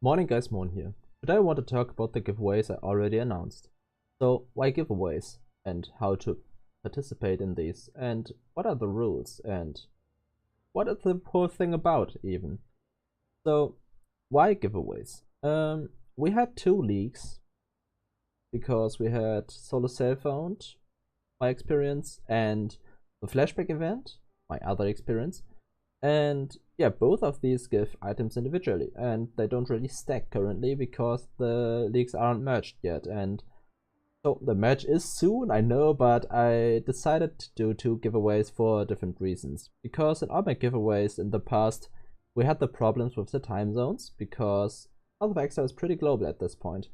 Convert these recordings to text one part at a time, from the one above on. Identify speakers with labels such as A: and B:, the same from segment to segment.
A: Morning guys, Moorhuhn here. Today I want to talk about the giveaways I already announced. So why giveaways and how to participate in these and what are the rules and what is the whole thing about even. So why giveaways? We had two leaks because we had Solo Self Found, my experience, and the Flashback event, my other experience. And yeah, both of these give items individually, and they don't really stack currently because the leagues aren't merged yet. And so the merge is soon, I know, but I decided to do two giveaways for different reasons. Because in all my giveaways in the past, we had the problems with the time zones because Path of Exile is pretty global at this point.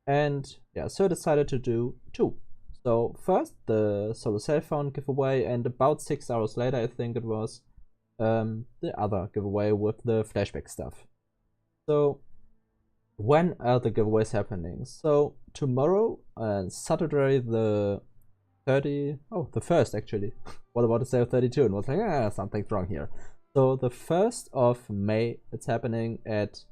A: And yeah, so I decided to do two. So first the Solo Self Found giveaway, and about 6 hours later, I think it was, the other giveaway with the flashback stuff. So when are the giveaways happening? So tomorrow and Saturday the 1st actually. What about to say 32? And was like, something's wrong here. So the 1st of May, it's happening at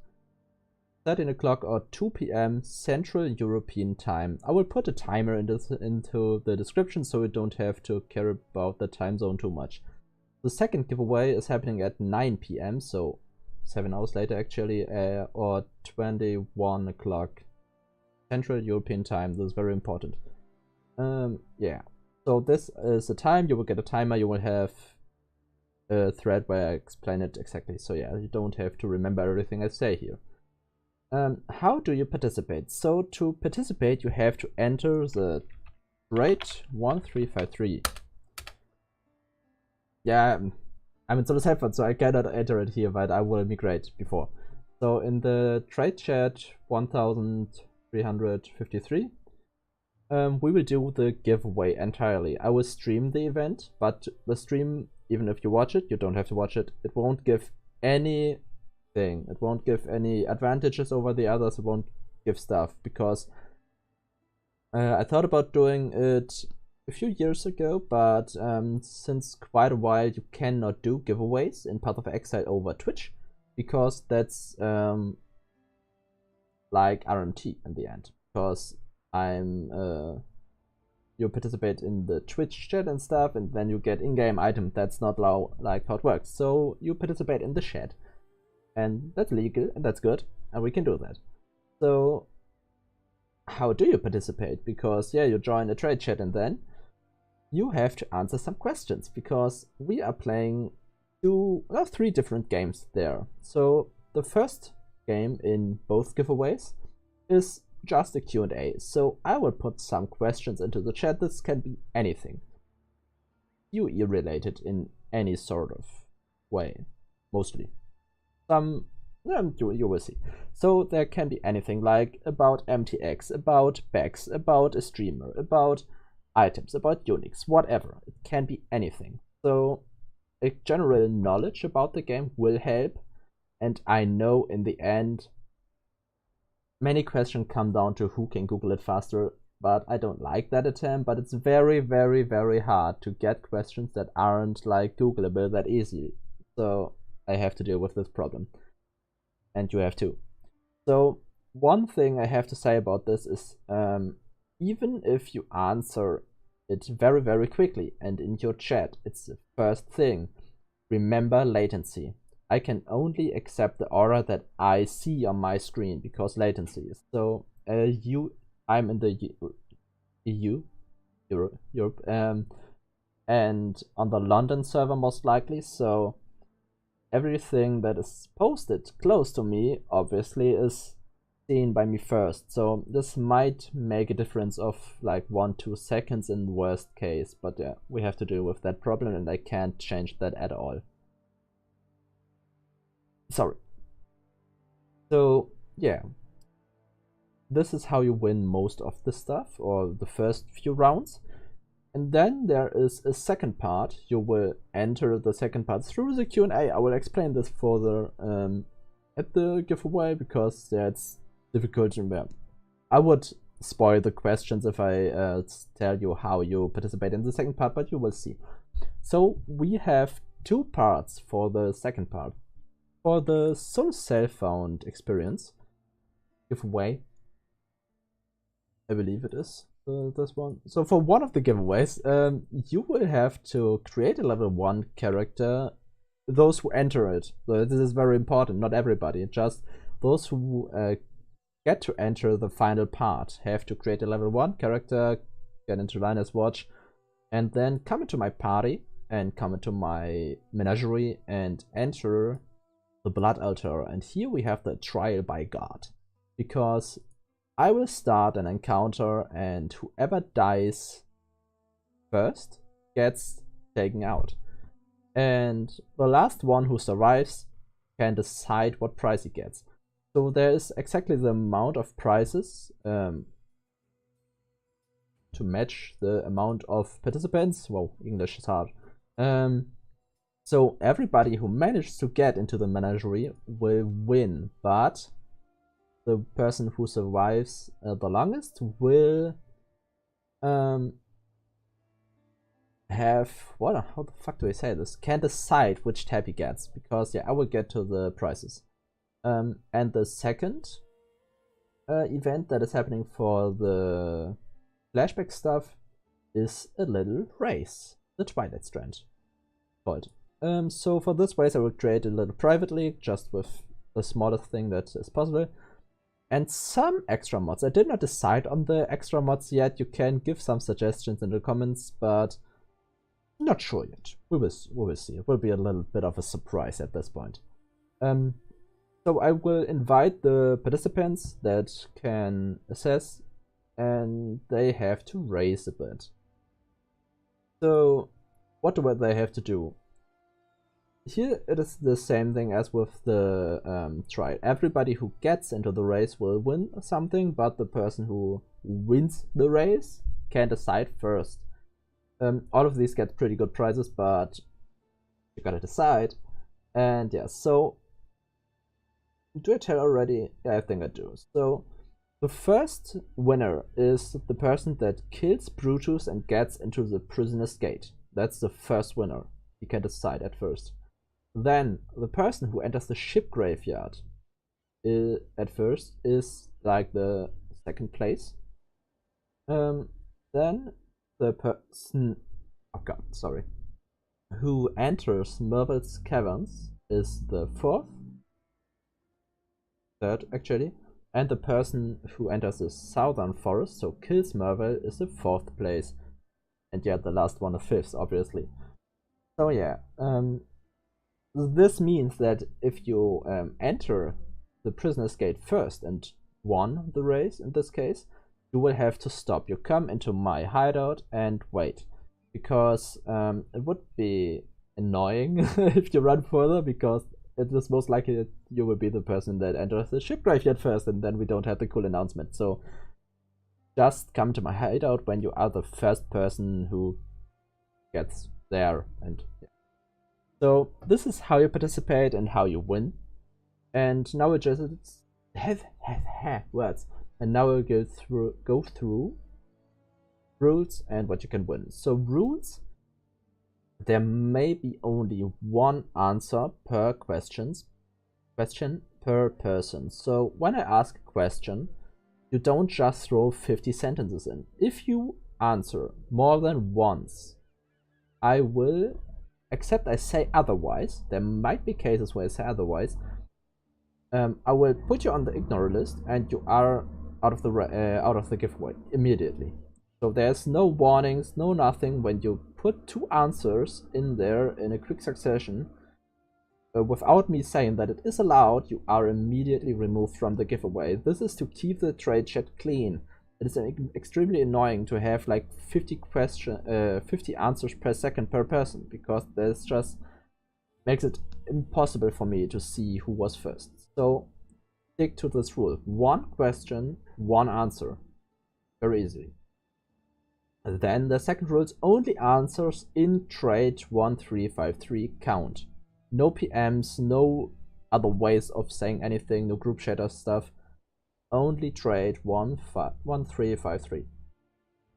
A: 13 o'clock or 2 p.m. Central European time. I will put a timer into the description so you don't have to care about the time zone too much. The second giveaway is happening at 9 p.m. so 7 hours later actually, or 21 o'clock Central European time. This is very important. Yeah, so this is the time. You will get a timer. You will have a thread where I explain it exactly. So yeah, you don't have to remember everything I say here. How do you participate? So to participate, you have to enter the rate 1353. Yeah, I'm in Solo Self Found, so I cannot enter it here, but I will migrate before. So in the trade chat 1353, we will do the giveaway entirely. I will stream the event, but the stream, even if you watch it, you don't have to watch it. It won't give anything. It won't give any advantages over the others. It won't give stuff because I thought about doing it a few years ago, but since quite a while you cannot do giveaways in Path of Exile over Twitch because that's like RMT in the end, because you participate in the Twitch chat and stuff, and then you get in-game item. That's not like how it works. So you participate in the chat, and that's legal and that's good, and we can do that. So how do you participate? Because yeah, you join a trade chat and then you have to answer some questions because we are playing three different games there. So the first game in both giveaways is just a Q&A. So I will put some questions into the chat. This can be anything, UE related in any sort of way, mostly. Some you will see. So there can be anything like about MTX, about Bex, about a streamer, about items, about Unix, whatever. It can be anything. So a general knowledge about the game will help, and I know in the end many questions come down to who can Google it faster, but I don't like that attempt. But it's very, very, very hard to get questions that aren't like Googleable that easily. So I have to deal with this problem, and you have to. So one thing I have to say about this is, even if you answer it very, very quickly and in your chat, it's the first thing. Remember latency. I can only accept the order that I see on my screen because latency. So I'm in the EU, Europe, and on the London server most likely. So everything that is posted close to me obviously is seen by me first. So this might make a difference of like 1-2 seconds in the worst case, but yeah, we have to deal with that problem and I can't change that at all. Sorry. So yeah, this is how you win most of the stuff, or the first few rounds. And then there is a second part. You will enter the second part through the Q&A. I will explain this further at the giveaway because it's difficult. I would spoil the questions if I tell you how you participate in the second part, but you will see. So we have two parts for the second part. For the Solo Self Found experience, giveaway. I believe it is this one. So for one of the giveaways, you will have to create a level 1 character. Those who enter it. So this is very important. Not everybody, just those who get to enter the final part have to create a level 1 character, get into Linus Watch, and then come into my party and come into my menagerie and enter the Blood Altar. And here we have the trial by God, because I will start an encounter and whoever dies first gets taken out. And the last one who survives can decide what prize he gets. So there is exactly the amount of prizes to match the amount of participants. Well, English is hard. So everybody who manages to get into the menagerie will win, but the person who survives the longest will have, what? How the fuck do I say this? Can decide which tab he gets, because yeah, I will get to the prizes. And the second event that is happening for the flashback stuff is a little race, the Twilight Strand called. So for this race I will create a little private league just with the smallest thing that is possible. And some extra mods. I did not decide on the extra mods yet. You can give some suggestions in the comments, but not sure yet. We will see. It will be a little bit of a surprise at this point. So I will invite the participants that can assess, and they have to race a bit. So what do they have to do? Here it is the same thing as with the trial. Everybody who gets into the race will win something, but the person who wins the race can decide first. All of these get pretty good prizes, but you gotta decide. And yeah, so do I tell already? Yeah, I think I do. So the first winner is the person that kills Brutus and gets into the prisoner's gate. That's the first winner. You can decide at first. Then the person who enters the ship graveyard at first is like the second place. Then the person, oh god, sorry, who enters Merville's caverns is the third actually, and the person who enters the southern forest, so kills Merville, is the 4th place, and yeah, the last one is 5th, obviously. So yeah, this means that if you enter the prisoner's gate first and won the race, in this case, you will have to stop. You come into my hideout and wait, because it would be annoying if you run further, because it is most likely that you will be the person that enters the ship graveyard first, and then we don't have the cool announcement. So just come to my hideout when you are the first person who gets there, and yeah. So this is how you participate and how you win. And now we just words. And now we'll go through rules and what you can win. So rules: there may be only one answer per question per person. So when I ask a question, you don't just throw 50 sentences in. If you answer more than once, I will, except I say otherwise, there might be cases where I say otherwise, I will put you on the ignore list and you are out of the giveaway immediately. So there's no warnings, no nothing. When you put 2 answers in there in a quick succession, without me saying that it is allowed, you are immediately removed from the giveaway. This is to keep the trade chat clean. It is extremely annoying to have like 50 answers per second per person, because this just makes it impossible for me to see who was first. So stick to this rule: 1 question, 1 answer. Very easy. Then the second rule is only answers in trade 1353 count. No PMs, no other ways of saying anything, no group chat or stuff. Only trade 1353.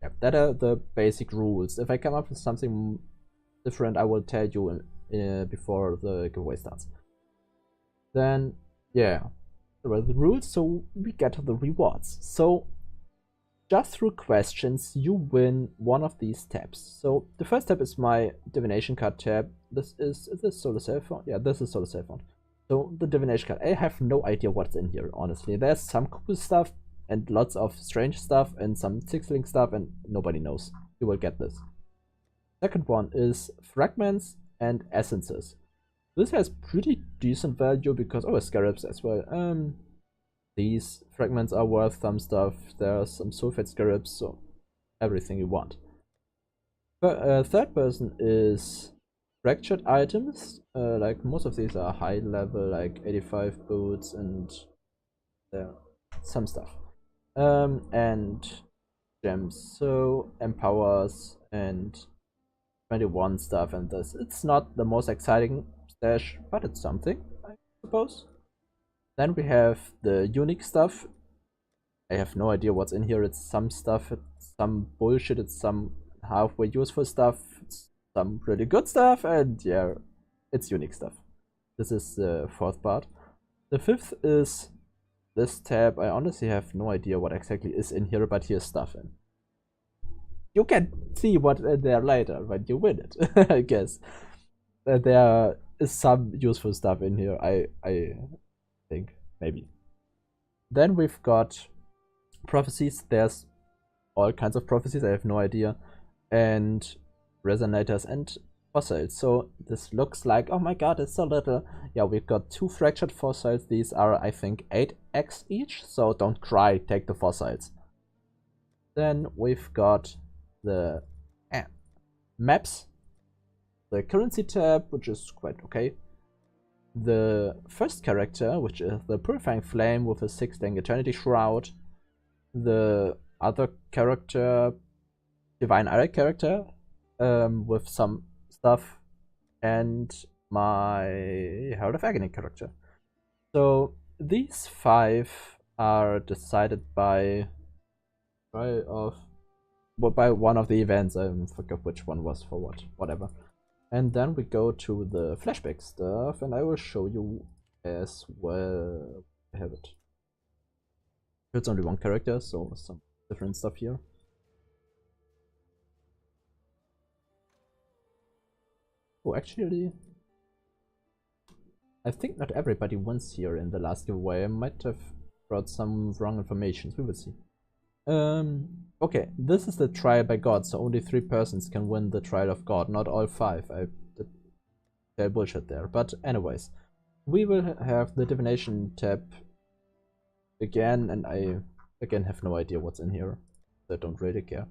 A: Yep, that are the basic rules. If I come up with something different, I will tell you before the giveaway starts. Then, yeah. the rules, so we get to the rewards. So just through questions, you win one of these tabs. So the first tab is my divination card tab. Is this Solar Cell Phone? Yeah, this is Solar Cell Phone. So the divination card. I have no idea what's in here, honestly. There's some cool stuff and lots of strange stuff and some tickling stuff, and nobody knows. You will get this. Second one is fragments and essences. This has pretty decent value because scarabs as well. These fragments are worth some stuff. There are some sulfate scarabs, so everything you want. Third person is fractured items. Like most of these are high level, like 85 boots and some stuff. And gems, so empowers and 21 stuff and this. It's not the most exciting stash, but it's something, I suppose. Then we have the unique stuff. I have no idea what's in here. It's some stuff, it's some bullshit, it's some halfway useful stuff, it's some really good stuff, and yeah, it's unique stuff. This is the fourth part. The fifth is this tab. I honestly have no idea what exactly is in here, but here's stuff in. You can see what's in there later when you win it, I guess. There is some useful stuff in here, I think, maybe. Then we've got prophecies. There's all kinds of prophecies, I have no idea. And resonators and fossils. So this looks like, oh my god, it's so little. Yeah, we've got 2 fractured fossils. These are, I think, 8x each, so don't cry, take the fossils. Then we've got the maps, the currency tab, which is quite okay. The first character, which is the Purifying Flame with a 6-link Eternity Shroud. The other character, Divine Ire character, with some stuff. And my Herald of Agony character. So these 5 are decided by one of the events. I forgot which one was for what, whatever. And then we go to the flashback stuff, and I will show you as well. I have it. It's only one character, so some different stuff here. Oh, actually, I think not everybody wins here in the last giveaway. I might have brought some wrong information. We will see. Okay, this is the trial by God, so only 3 persons can win the trial of God, not all 5. I did say bullshit there, but anyways, we will have the divination tab again, and I again have no idea what's in here. I don't really care.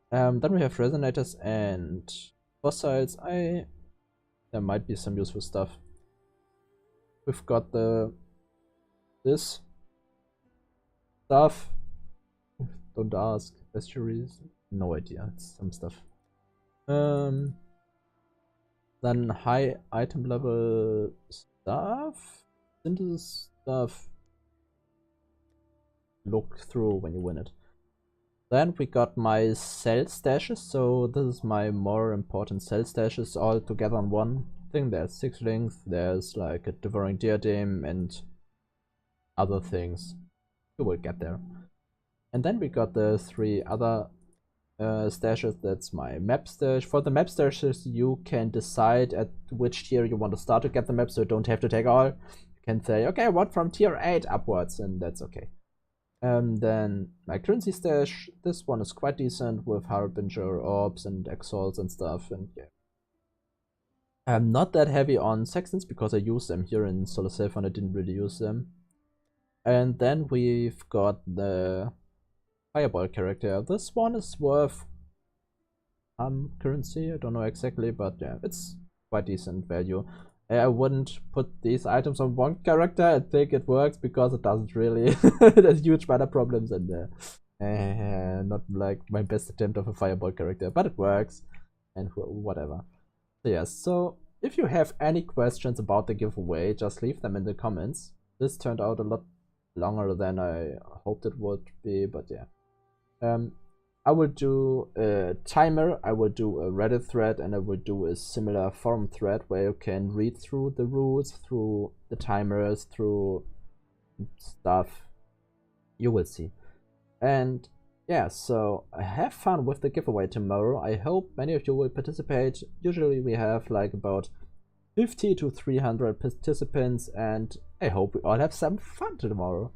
A: Then we have resonators and fossils. There might be some useful stuff. We've got this stuff. Don't ask. Estuaries? No idea. It's some stuff. Then high item level stuff. Synthesis stuff. Look through when you win it. Then we got my cell stashes. So this is my more important cell stashes all together on one thing. There's 6 links. There's like a devouring diadem and other things. You will get there. And then we got the 3 other stashes. That's my map stash. For the map stashes, you can decide at which tier you want to start to get the map, so you don't have to take all. You can say, okay, I want from tier 8 upwards, and that's okay. Then my currency stash. This one is quite decent with Harbinger orbs and exalts and stuff, and yeah. I'm not that heavy on sextants because I use them here in Solar Cell Phone. I didn't really use them. And then we've got the Fireball character. This one is worth currency. I don't know exactly, but yeah, it's quite decent value. I wouldn't put these items on one character and think it works because it doesn't really. There's huge mana problems and not like my best attempt of a Fireball character, but it works and whatever. So yes, so if you have any questions about the giveaway, just leave them in the comments. This turned out a lot longer than I hoped it would be, but yeah. I will do a timer, I will do a Reddit thread, and I will do a similar forum thread where you can read through the rules, through the timers, through stuff. You will see. And yeah, so have fun with the giveaway tomorrow. I hope many of you will participate. Usually we have like about 50 to 300 participants, and I hope we all have some fun tomorrow.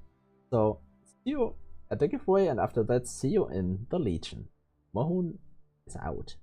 A: So see you at the giveaway, and after that see you in the Legion. Moorhuhn is out.